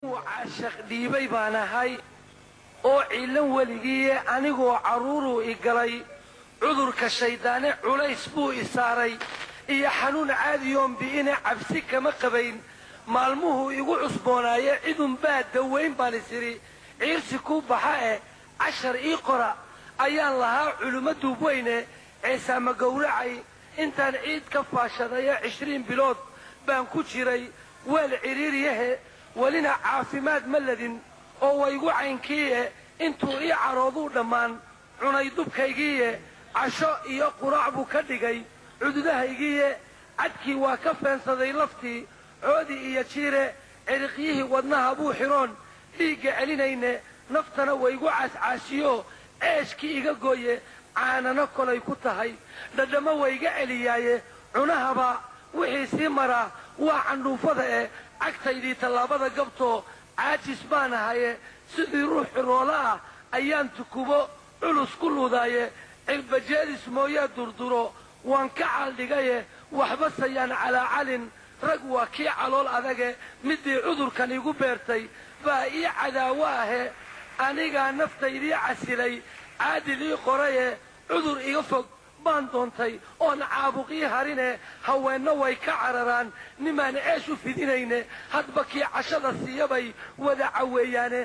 وعاشق ديبي بانا هاي oo ciilan waligii anigoo caruuru igalay cudurka shaydaane culays buu isaaray iyo xanuun caadiyoon biina cabsi kama qabayn maalmuhu igu cusboonaaye cidun baa daweyn baan isiri ciirsi ku baxa ee cashar ii qora ayaan lahaa culumadu weyne ciise ma gowracay intaan ciid ka faashadaya 20 bilood baan ku jiray weel ciriiriyahe walina caafimaad ma ladin oo waygu caynkii intuu ii caroodu dhammaan cunay dubkaygii casho iyo quraac buu ka dhigay cududahaygii cadkii waa ka feensaday laftii coodi iyo jiire ciriqyihii wadnaha buu xiroon dhiigga celinayne naftana waygu caascaasiyo ceeshkii iga gooye caanana kolay ku tahay dhadhamo wayga celiyaaye cunahaba wixii sii maraa waa candhuufada cagtaydii tallaabada gabtoo caajis baan ahaye sidii ruux roola ah ayaan tukubo culus ku ludaaye cilbajeedis mooyaa durduro waan ka caaldhigaye waxba sayaan calaa calin rag waa kii calool adage midii cudurkan igu beertay baa ii cadaawo ahe anigaa naftaydii casilay caadil ii qoraye cudur iga fog baan doontay oon caabuqii harine haweenna way ka cararaan nimaan ceesh u fidinayne hadba kii cashada siiyabay wada caweeyaane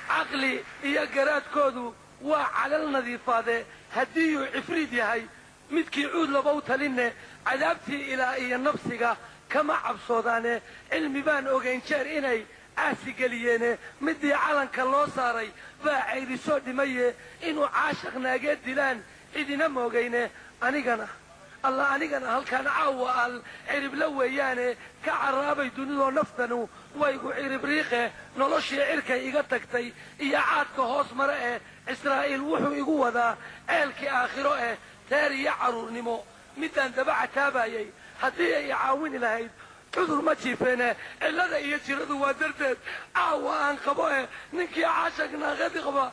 caqli iyo garaadkoodu waa calal nadiifaade haddiiyuu cifriid yahay midkii cuud labow talinne cadaabtii ilaa iyo nafsiga kama cabsoodaane cilmi baan ogayn jeer inay caasigeliyeen midii calanka loo saaray baa cayrisoo dhimaye inuu caashaq naagee dilaan cidina moogayne anigana halkaan caawa al ciribla weeyaane ka carraabay dunidoo naftanu waygu ciribriiqe noloshii cirkay iga tagtay iyo caadka hoos mare israa'iil wuxuu igu wadaa ceelkii aakhiro teer iyo carruurnimo midaan daba cataabayay haddii ay caawini lahayd cudur ma jiifeene cillada iyo jiradu waa darteed caawa aan qabo ninkii caashaq naaqadi qaba